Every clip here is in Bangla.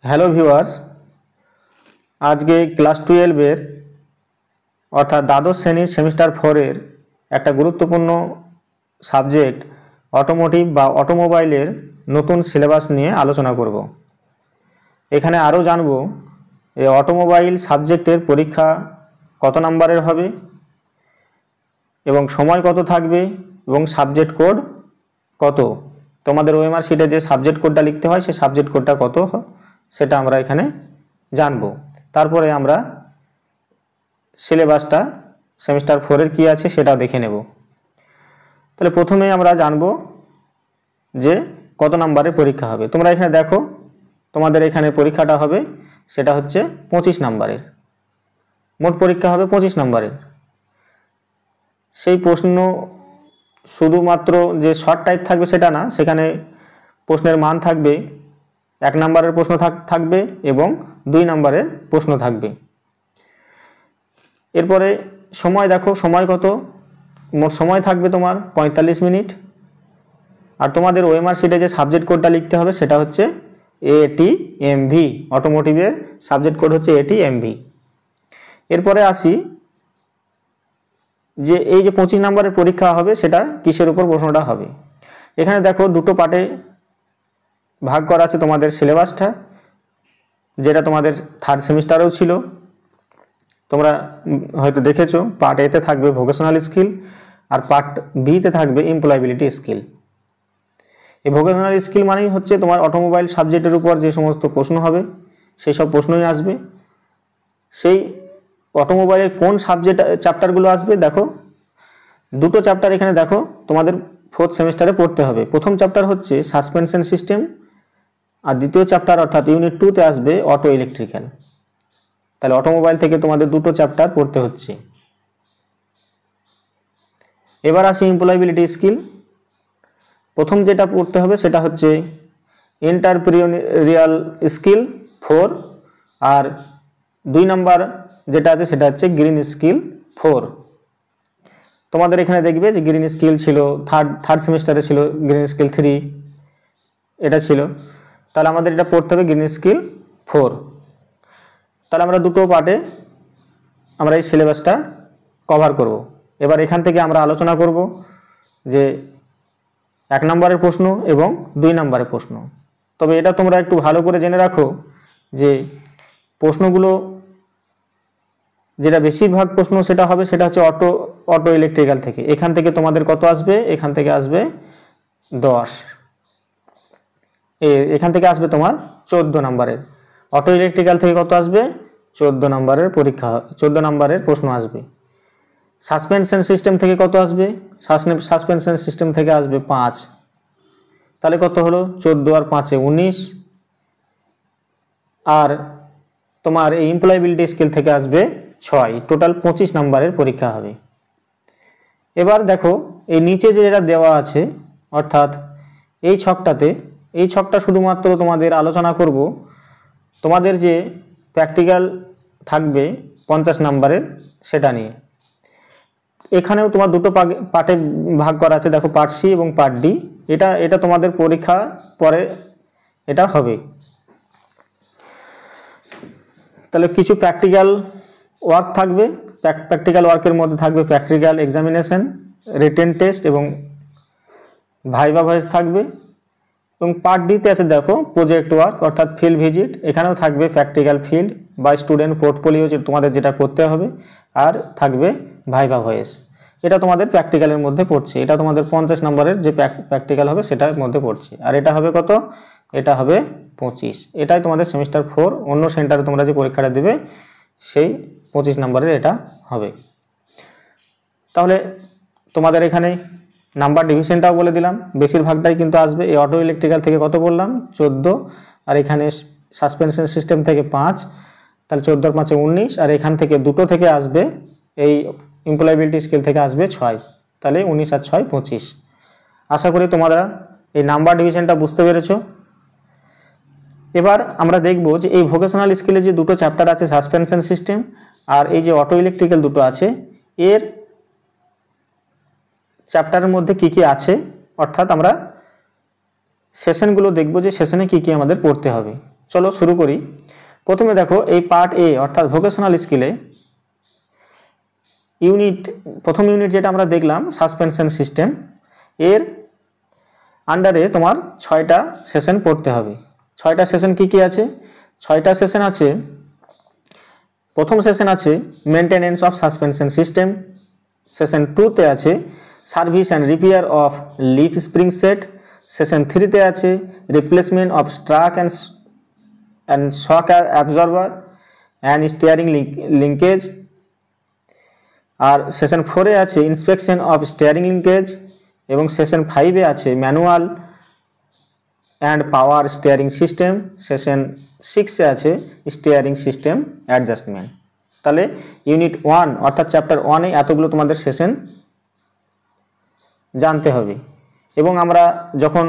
হ্যালো ভিউয়ার্স, আজকে ক্লাস 12-এর অর্থাৎ দ্বাদশ শ্রেণীর সেমিস্টার 4-এর একটা গুরুত্বপূর্ণ সাবজেক্ট অটোমোটিভ বা অটোমোবাইলের নতুন সিলেবাস নিয়ে আলোচনা করব। এখানে আরও জানব এই অটোমোবাইল সাবজেক্টের পরীক্ষা কত নম্বরের হবে এবং সময় কত থাকবে এবং সাবজেক্ট কোড কত। তোমাদের ওএমআর শিটে যে সাবজেক্ট কোডটা লিখতে হয় সেই সাবজেক্ট কোডটা কত সেটা আমরা এখানে জানব। তারপরে আমরা সিলেবাসটা সেমিস্টার 4-এর কী আছে সেটাও দেখে নেব। তাহলে প্রথমে আমরা জানব যে কত নম্বরের পরীক্ষা হবে। তোমরা এখানে দেখো, তোমাদের এখানে পরীক্ষাটা হবে সেটা হচ্ছে 25 নম্বরের। মোট পরীক্ষা হবে 25 নম্বরের। সেই প্রশ্ন শুধুমাত্র যে শর্ট টাইপ থাকবে সেটা না, সেখানে প্রশ্নের মান থাকবে, 1 নম্বরের প্রশ্ন থাকবে এবং 2 নম্বরের প্রশ্ন থাকবে। এরপরে সময় দেখো, সময় কত, মোট সময় থাকবে তোমার 45 মিনিট। আর তোমাদের ওএমআর শিটে যে সাবজেক্ট কোডটা লিখতে হবে সেটা হচ্ছে ATMV, অটোমোটিভের সাবজেক্ট কোড হচ্ছে ATMV। এরপরে আসি যে এই যে 25 নম্বরের পরীক্ষা হবে সেটা কিসের উপর প্রশ্নটা হবে। এখানে দেখো দুটো পার্টে ভাগ করা আছে তোমাদের সিলেবাসটা, যেটা তোমাদের 3rd সেমিস্টারেও ছিল, তোমরা হয়তো দেখেছো। পার্ট এতে থাকবে ভোকেশনাল স্কিল আর পার্ট বিতে থাকবে এমপ্লয়াবিলিটি স্কিল। এই ভোকেশনাল স্কিল মানেই হচ্ছে তোমার অটোমোবাইল সাবজেক্টের উপর যে সমস্ত প্রশ্ন হবে সেই সব প্রশ্নই আসবে। সেই অটোমোবাইলের কোন সাবজেক্ট চ্যাপ্টারগুলো আসবে দেখো, দুটো চ্যাপ্টার এখানে দেখো তোমাদের 4th সেমিস্টারে পড়তে হবে। প্রথম চ্যাপ্টার হচ্ছে সাসপেনশন সিস্টেম আর দ্বিতীয় চ্যাপ্টার অর্থাৎ ইউনিট 2-তে আসবে অটো ইলেকট্রিক্যাল। তাহলে অটোমোবাইল থেকে তোমাদের দুটো চ্যাপ্টার পড়তে হচ্ছে। এবার আসি এমপ্লয়াবিলিটি স্কিল। প্রথম যেটা পড়তে হবে সেটা হচ্ছে এন্টারপ্রেনিউরিয়াল স্কিল 4 আর 2 নম্বর যেটা আছে সেটা হচ্ছে গ্রিন স্কিল 4। তোমাদের এখানে দেখবে যে গ্রিন স্কিল ছিল থার্ড সেমিস্টারে ছিল, গ্রিন স্কিল 3 এটা ছিল। তাহলে আমাদের এটা পড়তে হবে গ্রিন স্কিল 4। তাহলে আমরা দুটো পার্টে আমরা এই সিলেবাসটা কভার করব। এবার এখান থেকে আমরা আলোচনা করব যে 1 নম্বরের প্রশ্ন এবং 2 নম্বরের প্রশ্ন। তবে এটা তোমরা একটু ভালো করে জেনে রাখো যে প্রশ্নগুলো যেটা বেশিরভাগ প্রশ্ন সেটা হবে সেটা হচ্ছে অটো ইলেকট্রিক্যাল থেকে। এখান থেকে তোমাদের কত আসবে, এখান থেকে আসবে 10, এখান থেকে আসবে তোমার 14 নম্বরের। অটো ইলেকট্রিক্যাল থেকে কত আসবে, 14 নম্বরের পরীক্ষা, 14 নম্বরের প্রশ্ন আসবে। সাসপেনশন সিস্টেম থেকে কত আসবে, সাসপেনশন সিস্টেম থেকে আসবে 5। তাহলে কত হলো, 14 আর 5-এ 19। আর তোমার এই এমপ্লয়াবিলিটি স্কিল থেকে আসবে 6। টোটাল 25 নম্বরের পরীক্ষা হবে। এবার দেখো এই নিচে যেটা দেওয়া আছে অর্থাৎ এই ছকটাতে, এই ছকটা শুধুমাত্র তোমাদের আলোচনা করব তোমাদের যে প্র্যাকটিক্যাল থাকবে 50 নম্বরের সেটা নিয়ে। এখানেও তোমার দুটো পার্টে ভাগ করা আছে, দেখো পার্ট সি এবং পার্ট ডি। এটা তোমাদের পরীক্ষা পরে এটা হবে। তাহলে কিছু প্র্যাকটিক্যাল ওয়ার্ক থাকবে, প্র্যাকটিক্যাল ওয়ার্কের মধ্যে থাকবে প্র্যাকটিক্যাল এক্সামিনেশন, রিটেন টেস্ট এবং ভাইভা ভয়েস থাকবে। এবং পার্ট ডিতে আছে দেখো প্রজেক্ট ওয়ার্ক অর্থাৎ ফিল্ড ভিজিট। এখানেও থাকবে প্র্যাকটিক্যাল ফিল্ড বা স্টুডেন্ট পোর্টফোলিও তোমাদের যেটা করতে হবে, আর থাকবে ভাইভা ভয়েস। এটা তোমাদের প্র্যাকটিক্যালের মধ্যে পড়ছে। এটা তোমাদের 50 নম্বরের যে প্র্যাকটিক্যাল হবে সেটার মধ্যে পড়ছে। আর এটা হবে কত, এটা হবে 25। এটাই তোমাদের সেমিস্টার 4 অন্য সেন্টারে তোমরা যে পরীক্ষাটা দেবে সেই 25 নম্বরের এটা হবে। তাহলে তোমাদের এখানে নাম্বার ডিভিশনটাও বলে দিলাম, বেশিরভাগটাই কিন্তু আসবে এই অটো ইলেকট্রিক্যাল থেকে কত বললাম 14, আর এখানে সাসপেনশন সিস্টেম থেকে 5, তাহলে 14 আর 5-এ 19। আর এখান থেকে দুটো থেকে আসবে এই এমপ্লয়াবিলিটি স্কিল থেকে আসবে 6, তাহলে 19 আর 6 25। আশা করি তোমরা এই নাম্বার ডিভিশনটা বুঝতে পেরেছো। এবার আমরা দেখব যে এই ভোকেশনাল স্কিলে যে দুটো চ্যাপ্টার আছে সাসপেনশন সিস্টেম আর এই যে অটো ইলেকট্রিক্যাল দুটো আছে, এর চ্যাপ্টারের মধ্যে কি কি আছে, অর্থাৎ আমরা সেশনগুলো দেখব যে সেশনে কি কি আমাদের পড়তে হবে। চলো শুরু করি। প্রথমে দেখো এই পার্ট এ অর্থাৎ ভোকেশনাল স্কিলে প্রথম ইউনিট যেটা আমরা দেখলাম সাসপেনশন সিস্টেম, এর আন্ডারে তোমার 6টা সেশন পড়তে হবে। 6টা সেশন কি কি আছে? 6টা সেশন আছে, প্রথম সেশন আছে maintenance of suspension system, session 2তে আছে service and repair of leaf spring set, session 3তে আছে replacement of strut and shock absorber and steering linkage, আর সেশন 4-এ আছে ইন্সপেকশন অফ স্টিয়ারিং লিঙ্কেজ, এবং সেশন 5-এ আছে manual and power steering system, session 6-এ আছে স্টিয়ারিং সিস্টেম অ্যাডজাস্টমেন্ট। তাহলে ইউনিট 1 অর্থাৎ চ্যাপ্টার 1-এ এতগুলো তোমাদের সেশন জানতে হবে। এবং আমরা যখন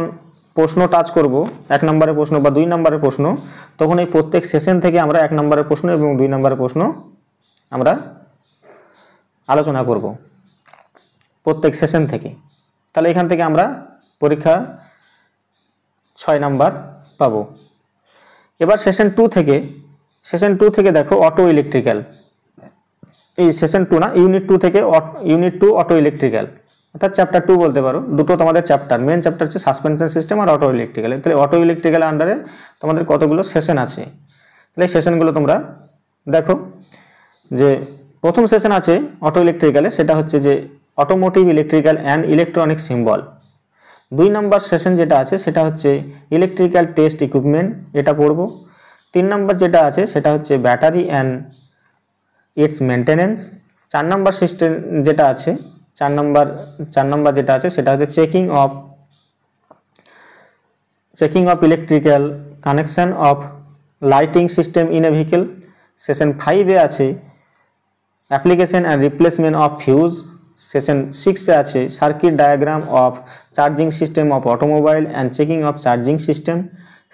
প্রশ্ন টাচ করব, 1 নম্বরের প্রশ্ন বা 2 নম্বরের প্রশ্ন, তখন এই প্রত্যেক সেশন থেকে আমরা 1 নম্বরের প্রশ্ন এবং 2 নম্বরের প্রশ্ন আমরা আলোচনা করব প্রত্যেক সেশন থেকে। তাহলে এখান থেকে আমরা পরীক্ষা 6 নাম্বার পাবো। এবার সেশন 2 থেকে দেখো অটো ইলেকট্রিক্যাল, এই সেশন 2 না, ইউনিট 2 থেকে ইউনিট 2 অটো ইলেকট্রিক্যাল অর্থাৎ চ্যাপ্টার 2 বলতে পারো। দুটো তোমাদের চ্যাপ্টার, মেন চ্যাপ্টার হচ্ছে সাসপেনশন সিস্টেম আর অটো ইলেকট্রিক্যাল। তাহলে অটো ইলেকট্রিক্যাল আন্ডারে তোমাদের কতগুলো সেশন আছে, তাহলে সেশনগুলো তোমরা দেখো। যে প্রথম সেশন আছে অটো ইলেকট্রিক্যালে, সেটা হচ্ছে যে automotive electrical and electronic symbol. 2 number session যেটা আছে সেটা হচ্ছে ইলেকট্রিক্যাল টেস্ট ইকুইপমেন্ট, এটা পড়ব। 3 নম্বর যেটা আছে সেটা হচ্ছে ব্যাটারি অ্যান্ড ইটস মেনটেনেন্স। 4 নম্বর সিস্টেম যেটা আছে, 4 নম্বর যেটা আছে সেটা হচ্ছে checking of electrical connection of lighting system in a vehicle. Session 5-এ আছে application and replacement of fuse. Session 6-এ আছে circuit diagram of charging system of automobile and checking of charging system.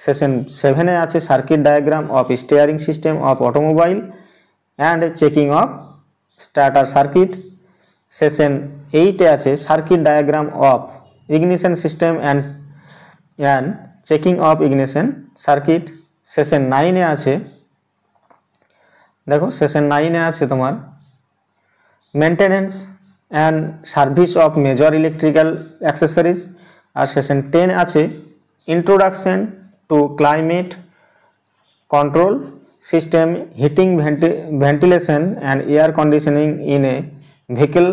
Session 7-এ আছে circuit diagram of steering system of automobile and checking of starter circuit. Session 8-এ আছে circuit diagram of ignition system and checking of ignition circuit. Session 9-এ আছে, দেখো সেশন 9-এ আছে তোমার maintenance and service of major electrical accessories. আর সেশন 10 আছে introduction to climate control system, heating, ventilation and air conditioning in a vehicle.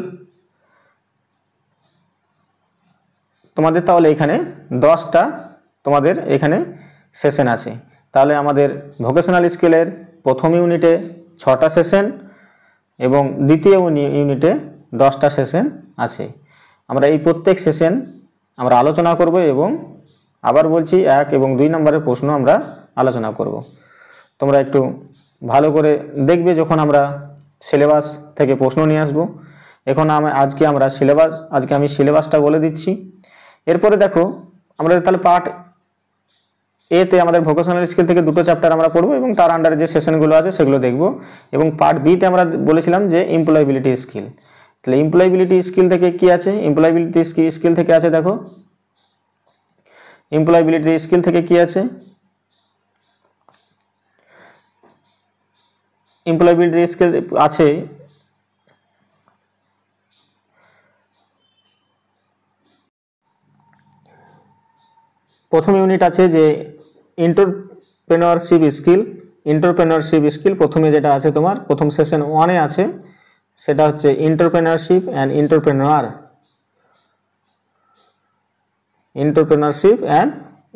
তোমাদের তাহলে এখানে 10টা তোমাদের এখানে সেশন আছে। তাহলে আমাদের ভোকেশনাল স্কিলের প্রথম ইউনিটে 6টা সেশন এবং দ্বিতীয় ইউনিটে 10টা সেশন আছে। আমরা এই প্রত্যেক সেশন আমরা আলোচনা করব এবং আবার বলছি 1 এবং 2 নম্বরের প্রশ্ন আমরা আলোচনা করব। তোমরা একটু ভালো করে দেখবে যখন আমরা সিলেবাস থেকে প্রশ্ন নিয়ে আসব। এখন আজকে আমি সিলেবাসটা বলে দিচ্ছি। এরপরে দেখো আমরা তাহলে পার্ট এতে আমাদের ভোকেশনাল স্কিল থেকে 2টো চ্যাপ্টার আমরা পড়বো এবং তার আন্ডারে যে সেশনগুলো আছে সেগুলো দেখব। এবং পার্ট বিতে আমরা বলেছিলাম যে এমপ্লয়েবিলিটি স্কিল। তাহলে এমপ্লয়েবিলিটি স্কিল থেকে কি আছে? এমপ্লয়েবিলিটি স্কিল থেকে আছে, দেখো এমপ্লয়েবিলিটি স্কিল থেকে কি আছে? এমপ্লয়েবিলিটি স্কিল আছে প্রথম ইউনিট আছে যে এন্টারপ্রেনারশিপ স্কিল। প্রথমে যেটা আছে তোমার প্রথম সেশন 1-এ আছে সেটা হচ্ছে এন্টারপ্রেনারশিপ অ্যান্ড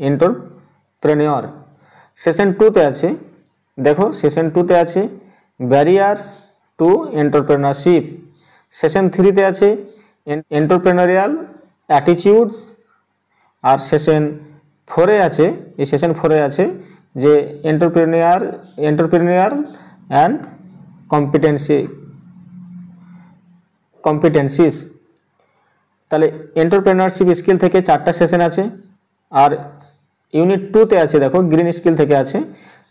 এন্টারপ্রেনিয়র। সেশন 2-তে আছে, দেখো সেশন 2-তে আছে ব্যারিয়ার্স টু এন্টারপ্রেনারশিপ। সেশন 3-তে আছে এন্টারপ্রেনারিয়াল অ্যাটিটিউডস। আর সেশন 4-এ আছে, এই সেশন 4-এ আছে যে এন্টারপ্রেনিয়ার অ্যান্ড কম্পিটেন্সিস। তাহলে এন্টারপ্রেনারশিপ স্কিল থেকে 4টা সেশন আছে। আর ইউনিট 2-তে আছে, দেখো গ্রিন স্কিল থেকে আছে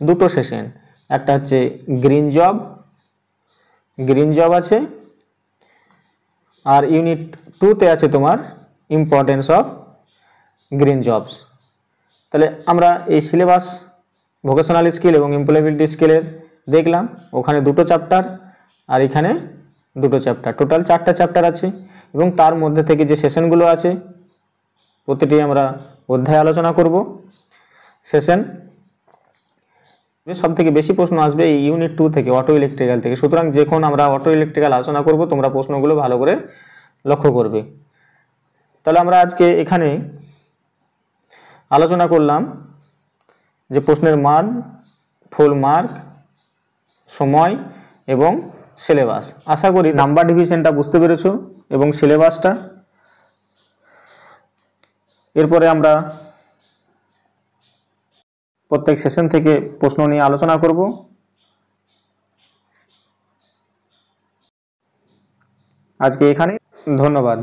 2টো সেশন। একটা হচ্ছে গ্রিন জব আছে, আর ইউনিট 2-তে আছে তোমার ইম্পর্টেন্স অফ গ্রিন জবস। তাহলে আমরা এই ভোকেশনাল স্কিল এবং এমপ্লয়াবিলিটি স্কিলের দেখলাম, ওখানে দুটো চ্যাপ্টার আর এখানে দুটো চ্যাপ্টার, টোটাল 4টা চ্যাপ্টার আছে। এবং তার মধ্যে থেকে যে সেশনগুলো আছে প্রতিটি আমরা অধ্যায় আলোচনা করব। সেশন সব থেকে বেশি প্রশ্ন আসবে এই ইউনিট 2 থেকে, অটো ইলেকট্রিক্যাল থেকে। সুতরাং যখন আমরা অটো ইলেকট্রিক্যাল আলোচনা করব তোমরা প্রশ্নগুলো ভালো করে লক্ষ্য করবে। তাহলে আমরা আজকে এখানে আলোচনা করলাম যে প্রশ্নের মান, ফুল মার্ক, সময় এবং সিলেবাস। আশা করি নাম্বার ডিভিশনটা বুঝতে পেরেছো এবং সিলেবাসটা। এরপরে আমরা প্রত্যেক সেশন থেকে প্রশ্ন নিয়ে আলোচনা করব। আজকে এখানে ধন্যবাদ।